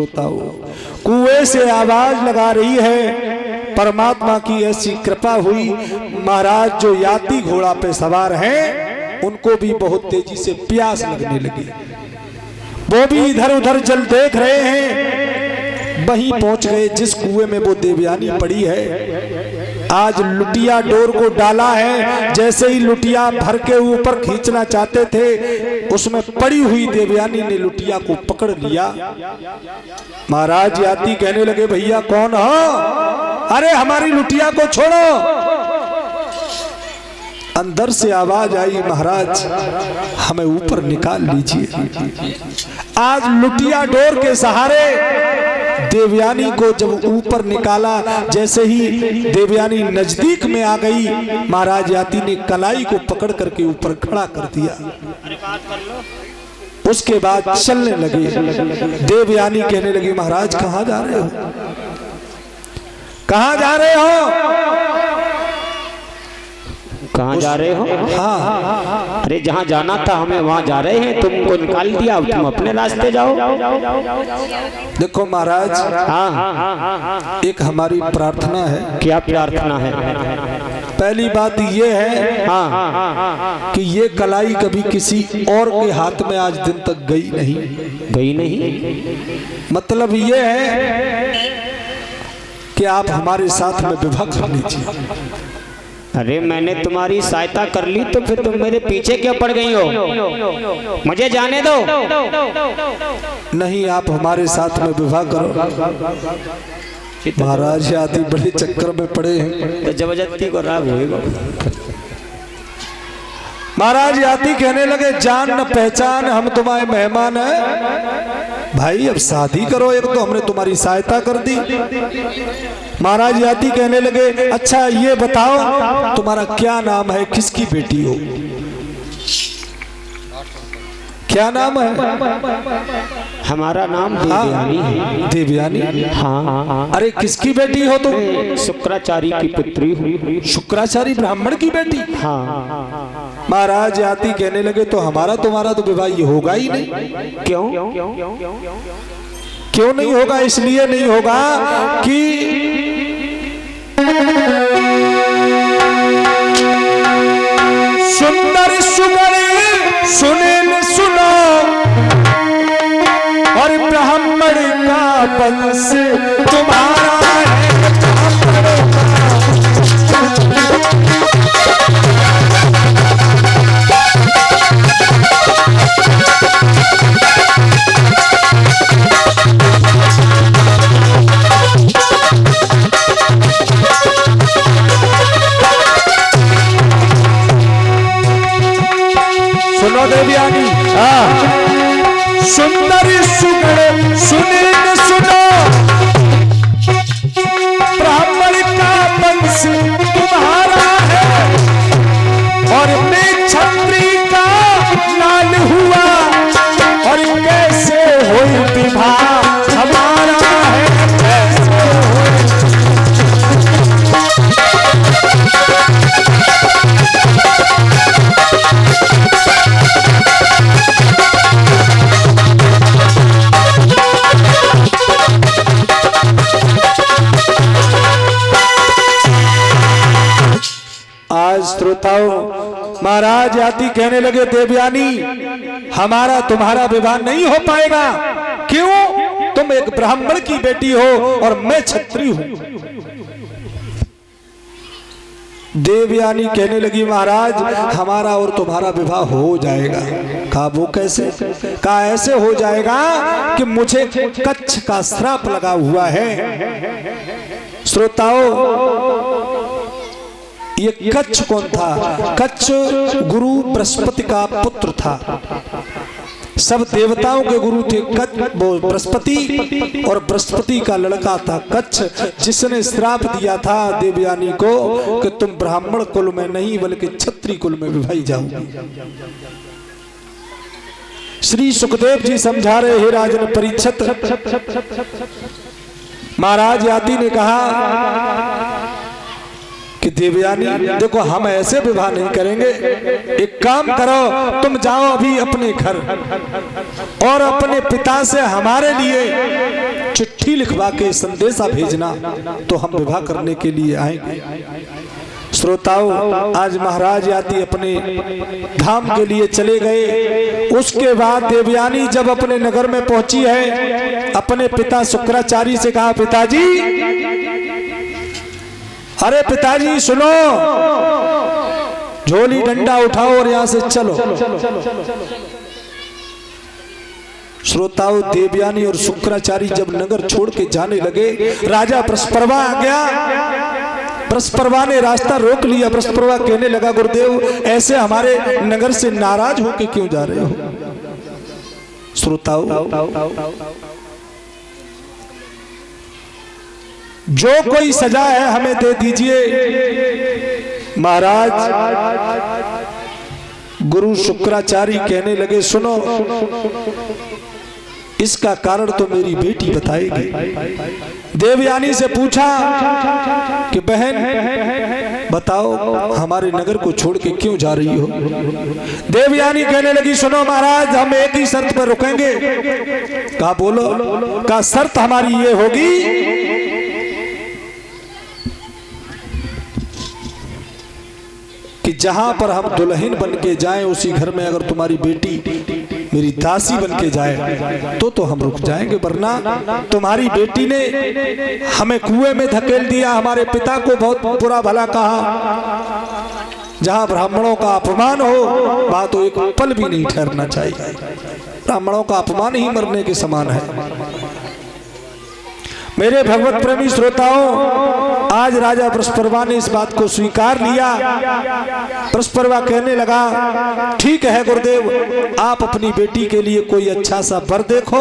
श्रोताओं, कुएं से आवाज लगा रही है। परमात्मा की ऐसी कृपा हुई, महाराज जो यात्री घोड़ा पे सवार हैं उनको भी बहुत तेजी से प्यास लगने लगी। वो भी इधर उधर जल देख रहे हैं। वहीं पहुंच गए जिस कुएं में वो देवयानी पड़ी है। आज लुटिया डोर को डाला है, जैसे ही लुटिया भर के ऊपर खींचना चाहते थे, उसमें पड़ी हुई देवयानी ने लुटिया को पकड़ लिया। महाराज याती कहने लगे, भैया कौन हो? अरे हमारी लुटिया को छोड़ो। अंदर से आवाज आई, महाराज हमें ऊपर निकाल लीजिए। आज लुटिया डोर के सहारे देवयानी को जब ऊपर निकाला, जैसे ही देवयानी नजदीक में आ गई, महाराज याती ने कलाई को पकड़ करके ऊपर खड़ा कर दिया। उसके बाद चलने लगे। देवयानी कहने लगी, महाराज कहां जा रहे हो? कहां जा रहे हो? कहाँ जा रहे हो? हाँ, अरे जहाँ जाना था हमें वहाँ जा रहे हैं, तुमको निकाल दिया, अब तुम अपने रास्ते जाओ। देखो महाराज, हाँ, एक हमारी प्रार्थना है। क्या प्रार्थना है? पहली बात ये है कि ये कलाई कभी किसी और के हाथ में आज दिन तक गई नहीं। गई नहीं मतलब ये है कि आप हमारे साथ में विवाह कर लीजिए। अरे मैंने तुम्हारी सहायता कर ली तो फिर तुम मेरे पीछे क्यों पड़ गई हो? मुझे जाने दो। नहीं, आप हमारे साथ में विवाह करो। महाराज याती बड़े चक्कर में पड़े हैं, तो जबरदस्ती को राग होएगा। महाराज याती कहने लगे, जान न पहचान, हम तुम्हारे मेहमान हैं। भाई अब शादी करो, एक तो हमने तुम्हारी सहायता कर दी। महाराज याती कहने लगे, अच्छा ये बताओ तुम्हारा क्या नाम है, किसकी बेटी हो? क्या नाम है? हमारा नाम देवयानी है। देवयानी? हाँ। अरे किसकी बेटी हो तुम? शुक्राचार्य की पुत्री हूँ। शुक्राचार्य ब्राह्मण की बेटी? हाँ। महाराज याती कहने लगे, तो हमारा तुम्हारा तो विवाह ये होगा ही नहीं। क्यों? क्यों नहीं होगा? इसलिए नहीं होगा कि सुंदर सुगरी सुने न सुनो, और ब्राह्मण का वंश तुम्हारा है। सुनो देवयानी, सुंदरी सुगड़ सुने न सुनो, ब्राह्मण का वंश तुम्हारा है, और मैं क्षत्रिय का लाल हुआ, और कैसे हुई विवाह हमारा है। कैसे श्रोताओं, महाराज याती कहने लगे, देवयानी हमारा तुम्हारा विवाह नहीं हो पाएगा। क्यों? तुम एक ब्राह्मण की बेटी हो और मैं क्षत्रिय हूं। देवयानी कहने लगी, महाराज हमारा और तुम्हारा विवाह हो जाएगा। कहा वो कैसे? कहा ऐसे हो जाएगा कि मुझे कच्छ का श्राप लगा हुआ है। श्रोताओं, ये कच्छ कौन था? कच्छ गुरु बृहस्पति का पुत्र था। सब देवताओं के गुरु थे वो बृहस्पति, और बृहस्पति का लड़का था कच्छ, जिसने श्राप दिया था देवयानी को कि तुम ब्राह्मण कुल में नहीं बल्कि क्षत्रिय कुल में विवाही जाओगी। श्री सुखदेव जी समझा रहे, हे राजन परीक्षित, महाराज याती ने कहा कि देवयानी देखो, हम ऐसे विवाह नहीं करेंगे, एक काम करो, तुम जाओ अभी अपने घर और अपने पिता से हमारे लिए चिट्ठी लिखवा के संदेशा भेजना, तो हम विवाह करने के लिए आएंगे। श्रोताओं, आज महाराज याती अपने धाम के लिए चले गए। उसके बाद देवयानी जब अपने नगर में पहुंची है, अपने पिता शुक्राचार्य से कहा, पिताजी, अरे पिताजी सुनो, झोली डंडा उठाओ और यहां से चलो। श्रोताओं, देवयानी और शुक्राचार्य जब नगर छोड़ के जाने लगे, राजा बृहस्पति आ गया। बृहस्पति ने रास्ता रोक लिया। बृहस्पति कहने लगा, गुरुदेव ऐसे हमारे नगर से नाराज होके क्यों जा रहे हो? श्रोताओं, जो कोई सजा है हमें दे दीजिए। महाराज गुरु शुक्राचार्य कहने लगे, सुनो, इसका कारण तो मेरी बेटी बताएगी। देवयानी से पूछा कि बहन बताओ, हमारे नगर को छोड़ के क्यों जा रही हो? देवयानी कहने लगी, सुनो महाराज, हम एक ही शर्त पर रुकेंगे। कहा बोलो? कहा शर्त हमारी ये होगी कि जहां पर हम दुल्हन बन के जाएं, उसी घर में अगर तुम्हारी बेटी मेरी दासी बन के जाए तो हम रुक जाएंगे, वरना तुम्हारी बेटी ने हमें कुएं में धकेल दिया, हमारे पिता को बहुत बुरा भला कहा। जहां ब्राह्मणों का अपमान हो, वहां तो एक पल भी नहीं ठहरना चाहिए। ब्राह्मणों का अपमान ही मरने के समान है। मेरे भगवत प्रेमी श्रोताओं, आज राजा बृहस्पति ने इस बात को स्वीकार लिया। बृहस्पति कहने लगा, ठीक है गुरुदेव, आप अपनी बेटी के लिए कोई अच्छा सा वर देखो